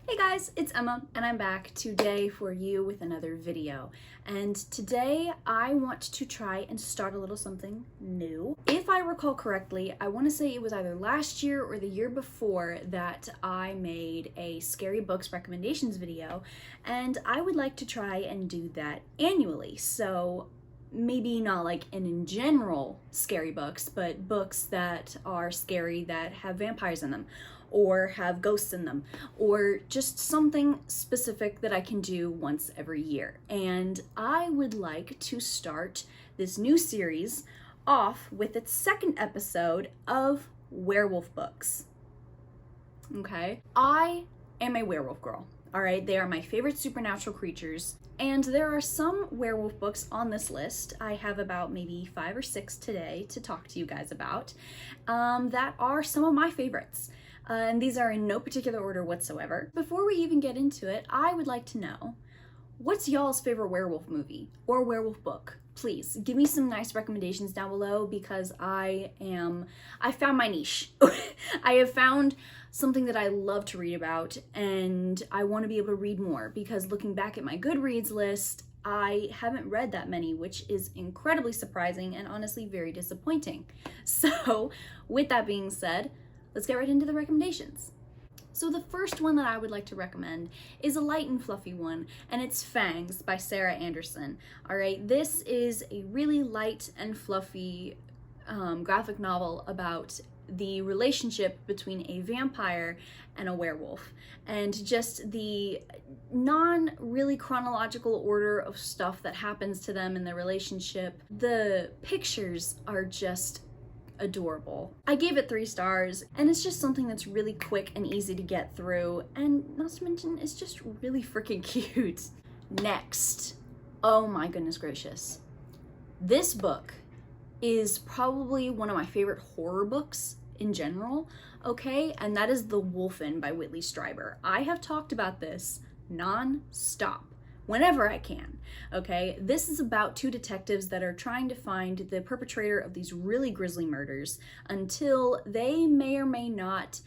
Hey guys, it's Emma and I'm back today for you with another video. And today I want to try and start a little something new. If I recall correctly, I want to say it was either last year or the year before that I made a scary books recommendations video, and I would like to try and do that annually. So maybe not like in general scary books, but books that are scary that have vampires in them or have ghosts in them, or just something specific that I can do once every year. And I would like to start this new series off with its second episode of werewolf books. Okay, I am a werewolf girl. All right, they are my favorite supernatural creatures, and there are some werewolf books on this list. I have about maybe 5 or 6 today to talk to you guys about that are some of my favorites. And these are in no particular order whatsoever. Before we even get into it, I would like to know, what's y'all's favorite werewolf movie or werewolf book? Please give me some nice recommendations down below, because I found my niche. I have found something that I love to read about, and I want to be able to read more, because looking back at my Goodreads list, I haven't read that many, which is incredibly surprising and honestly very disappointing. So with that being said, let's get right into the recommendations. So the first one that I would like to recommend is a light and fluffy one, and it's Fangs by Sarah Andersen. All right, this is a really light and fluffy graphic novel about the relationship between a vampire and a werewolf, and just the non-really chronological order of stuff that happens to them in their relationship. The pictures are just adorable. I gave it 3 stars, and it's just something that's really quick and easy to get through, and not to mention it's just really freaking cute. Next, oh my goodness gracious, this book is probably one of my favorite horror books in general, okay, and that is The Wolfen by Whitley Strieber. I have talked about this non-stop whenever I can, okay? This is about 2 detectives that are trying to find the perpetrator of these really grisly murders until they may or may not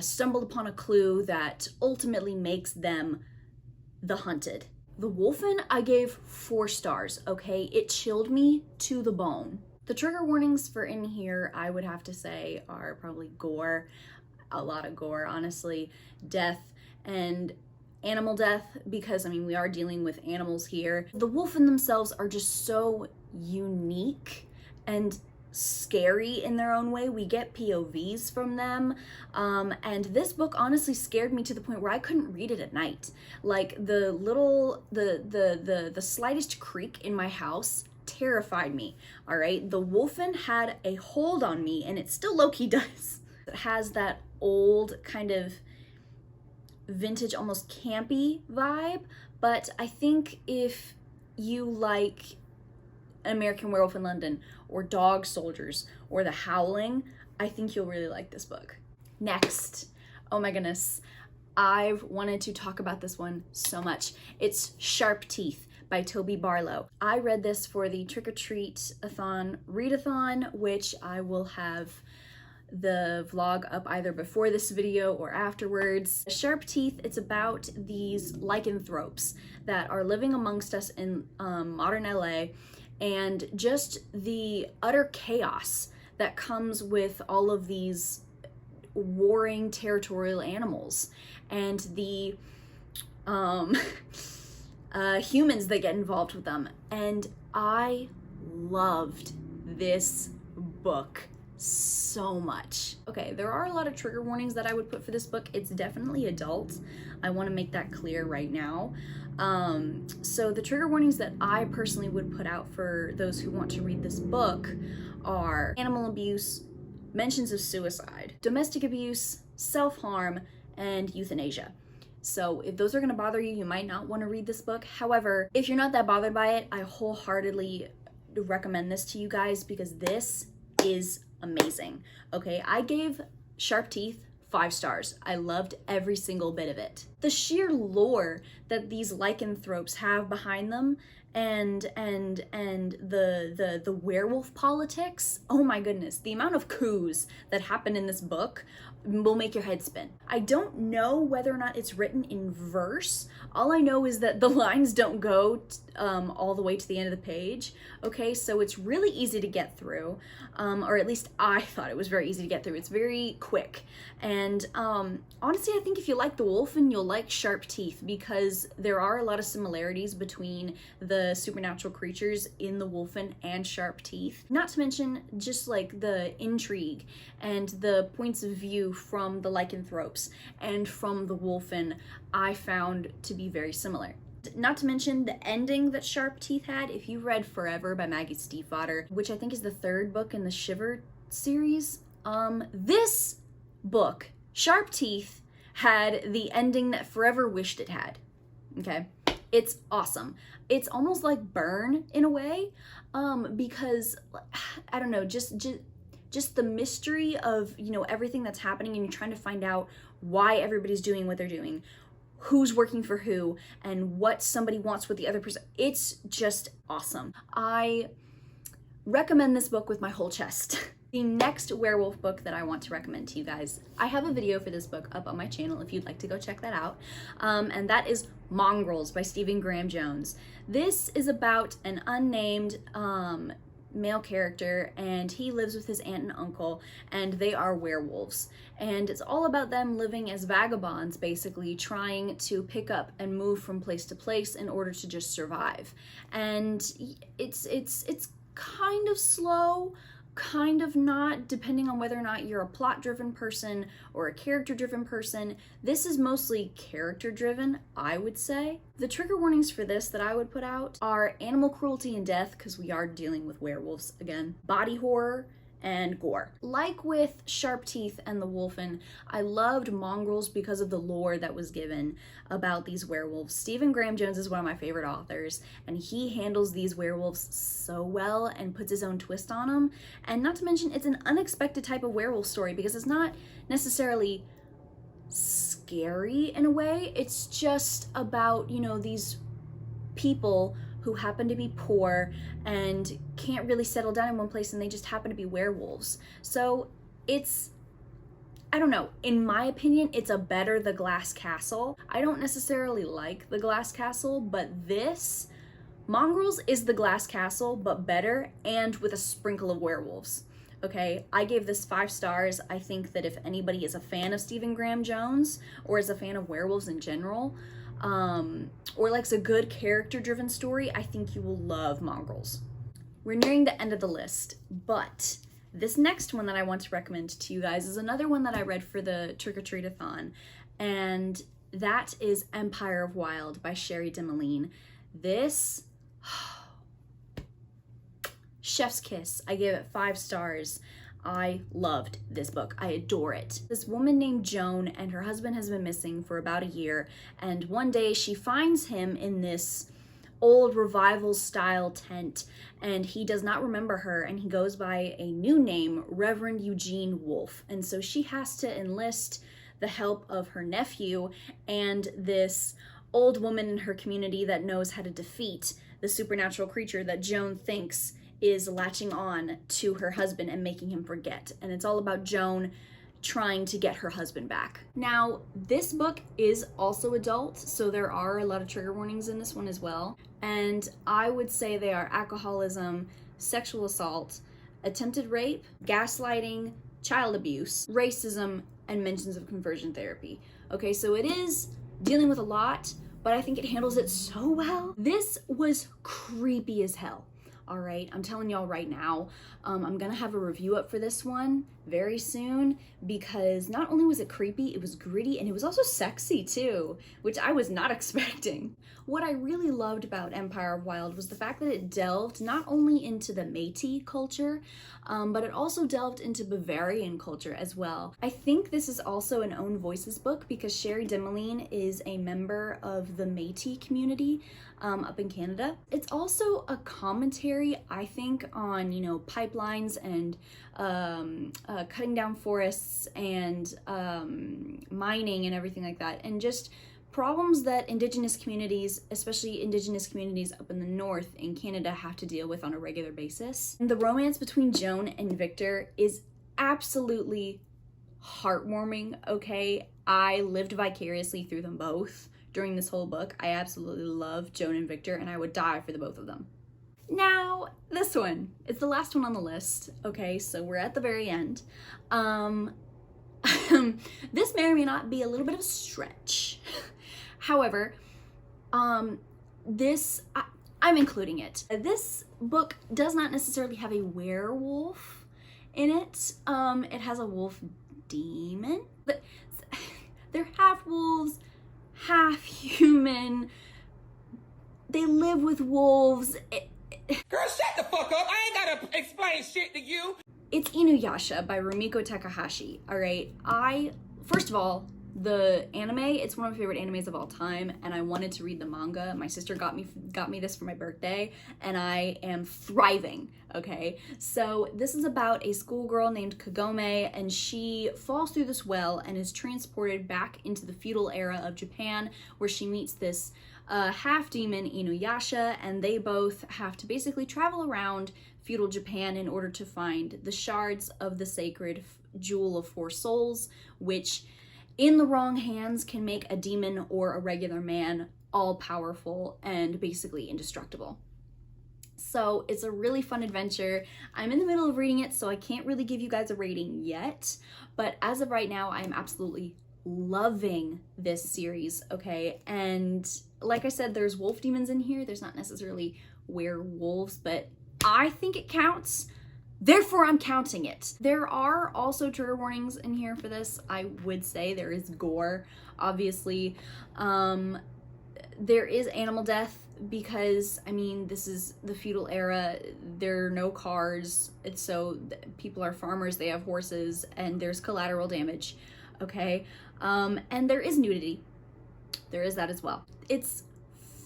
stumble upon a clue that ultimately makes them the hunted. The Wolfen, I gave 4 stars, okay? It chilled me to the bone. The trigger warnings for in here, I would have to say, are probably gore, a lot of gore, honestly, death, and animal death, because I mean we are dealing with animals here. The Wolfen themselves are just so unique and scary in their own way. We get POVs from them, and this book honestly scared me to the point where I couldn't read it at night. Like the slightest creak in my house terrified me. All right, the Wolfen had a hold on me, and it still low-key does. It has that old kind of vintage, almost campy vibe, but I think if you like An American Werewolf in London or Dog Soldiers or The Howling, I think you'll really like this book. Next, oh my goodness, I've wanted to talk about this one so much. It's Sharp Teeth by Toby Barlow. I read this for the Trick or Treat-a-thon readathon, which I will have the vlog up either before this video or afterwards. Sharp Teeth, it's about these lycanthropes that are living amongst us in modern LA, and just the utter chaos that comes with all of these warring territorial animals and the humans that get involved with them. And I loved this book so much. Okay, there are a lot of trigger warnings that I would put for this book. It's definitely adult. I want to make that clear right now. So the trigger warnings that I personally would put out for those who want to read this book are animal abuse, mentions of suicide, domestic abuse, self-harm, and euthanasia. So if those are going to bother you, you might not want to read this book. However, if you're not that bothered by it, I wholeheartedly recommend this to you guys, because this is amazing. Okay, I gave Sharp Teeth 5 stars. I loved every single bit of it. The sheer lore that these lycanthropes have behind them, and the werewolf politics, oh my goodness, the amount of coups that happen in this book will make your head spin. I don't know whether or not it's written in verse. All I know is that the lines don't go all the way to the end of the page. Okay, so it's really easy to get through, or at least I thought it was very easy to get through. It's very quick, and honestly, I think if you like the Wolfen, you'll like Sharp Teeth, because there are a lot of similarities between the supernatural creatures in the Wolfen and Sharp Teeth. Not to mention just like the intrigue and the points of view from the lycanthropes and from the Wolfen I found to be very similar. Not to mention the ending that Sharp Teeth had. If you read Forever by Maggie Stiefvater, which I think is the 3rd book in the Shiver series, this book, Sharp Teeth, had the ending that Forever wished it had. Okay, it's awesome. It's almost like Burn in a way, because I don't know, just the mystery of, you know, everything that's happening, and you're trying to find out why everybody's doing what they're doing, who's working for who, and what somebody wants with the other person. It's just awesome. I recommend this book with my whole chest. The next werewolf book that I want to recommend to you guys, I have a video for this book up on my channel if you'd like to go check that out, and that is Mongrels by Stephen Graham Jones. This is about an unnamed male character, and he lives with his aunt and uncle, and they are werewolves, and it's all about them living as vagabonds, basically trying to pick up and move from place to place in order to just survive. And it's kind of slow, kind of not, depending on whether or not you're a plot-driven person or a character-driven person. This is mostly character-driven, I would say. The trigger warnings for this that I would put out are animal cruelty and death, because we are dealing with werewolves again, body horror, and gore. Like with Sharp Teeth and the Wolfen, I loved Mongrels because of the lore that was given about these werewolves. Stephen Graham Jones is one of my favorite authors, and he handles these werewolves so well and puts his own twist on them. And not to mention, it's an unexpected type of werewolf story, because it's not necessarily scary in a way. It's just about, you know, these people who happen to be poor and can't really settle down in one place, and they just happen to be werewolves. So it's, I don't know, in my opinion, it's a better The Glass Castle. I don't necessarily like The Glass Castle, but this, Mongrels, is The Glass Castle, but better, and with a sprinkle of werewolves. Okay, I gave this 5 stars. I think that if anybody is a fan of Stephen Graham Jones, or is a fan of werewolves in general, or likes a good character-driven story, I think you will love Mongrels. We're nearing the end of the list, but this next one that I want to recommend to you guys is another one that I read for the Trick or Treat-a-thon, and that is Empire of Wild by Cherie Dimaline. This, chef's kiss. I gave it 5 stars. I loved this book. I adore it. This woman named Joan, and her husband has been missing for about a year, and one day she finds him in this old revival style tent, and he does not remember her, and he goes by a new name, Reverend Eugene Wolf. And so she has to enlist the help of her nephew and this old woman in her community that knows how to defeat the supernatural creature that Joan thinks is latching on to her husband and making him forget. And it's all about Joan trying to get her husband back. Now, this book is also adult, so there are a lot of trigger warnings in this one as well. And I would say they are alcoholism, sexual assault, attempted rape, gaslighting, child abuse, racism, and mentions of conversion therapy. Okay, so it is dealing with a lot, but I think it handles it so well. This was creepy as hell. All right, I'm telling y'all right now, I'm gonna have a review up for this one very soon, because not only was it creepy, it was gritty, and it was also sexy too, which I was not expecting. What I really loved about Empire of Wild was the fact that it delved not only into the Métis culture, but it also delved into Bavarian culture as well. I think this is also an Own Voices book, because Cherie Dimaline is a member of the Métis community up in Canada. It's also a commentary, I think, on, you know, pipelines and cutting down forests and mining and everything like that, and just problems that Indigenous communities, especially Indigenous communities up in the north in Canada, have to deal with on a regular basis. And the romance between Joan and Victor is absolutely heartwarming, okay? I lived vicariously through them both during this whole book. I absolutely love Joan and Victor, and I would die for the both of them. Now, this one. It's the last one on the list, okay? So we're at the very end. This may or may not be a little bit of a stretch. However, I'm including it. This book does not necessarily have a werewolf in it. It has a wolf demon, but they're half wolves, half human. They live with wolves. Girl, shut the fuck up. I ain't gotta explain shit to you. It's Inuyasha by Rumiko Takahashi, all right? First of all, the anime, it's one of my favorite animes of all time, and I wanted to read the manga. My sister got me this for my birthday, and I am thriving, okay? So this is about a schoolgirl named Kagome, and she falls through this well and is transported back into the feudal era of Japan, where she meets this half-demon Inuyasha, and they both have to basically travel around feudal Japan in order to find the shards of the sacred Jewel of Four Souls, which in the wrong hands can make a demon or a regular man all-powerful and basically indestructible. So it's a really fun adventure. I'm in the middle of reading it, so I can't really give you guys a rating yet, but as of right now, I am absolutely loving this series, okay? And like I said, there's wolf demons in here. There's not necessarily werewolves, but I think it counts. Therefore, I'm counting it. There are also trigger warnings in here for this. I would say there is gore, obviously. There is animal death because, I mean, this is the feudal era. There are no cars. People are farmers, they have horses, and there's collateral damage, okay? And there is nudity. There is that as well. It's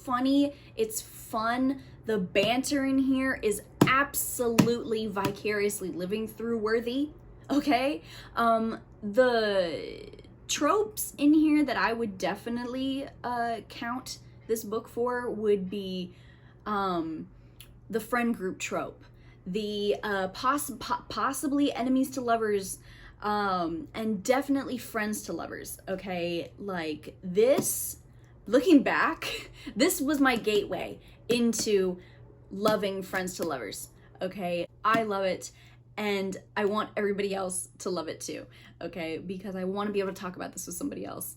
funny, it's fun. The banter in here is absolutely vicariously living through worthy, okay? The tropes in here that I would definitely count this book for would be the friend group trope, the possibly enemies to lovers, and definitely friends to lovers, okay? Like this, looking back, this was my gateway into loving friends to lovers, okay? I love it, and I want everybody else to love it too, okay? Because I want to be able to talk about this with somebody else.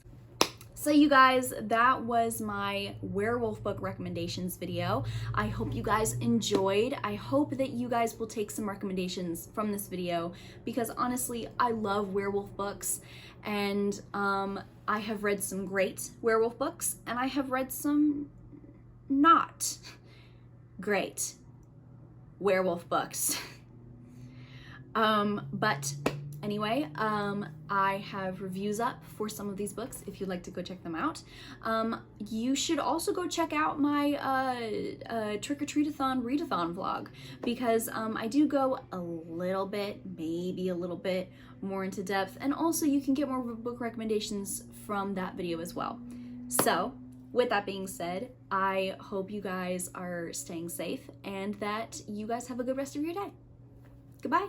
So you guys, that was my werewolf book recommendations video. I hope you guys enjoyed. I hope that you guys will take some recommendations from this video, because honestly, I love werewolf books, and I have read some great werewolf books, and I have read some not great werewolf books. But anyway, I have reviews up for some of these books if you'd like to go check them out. You should also go check out my trick-or-treat-a-thon readathon vlog, because I do go a little bit, maybe a little bit more into depth, and also you can get more book recommendations from that video as well. So with that being said, I hope you guys are staying safe and that you guys have a good rest of your day. Goodbye.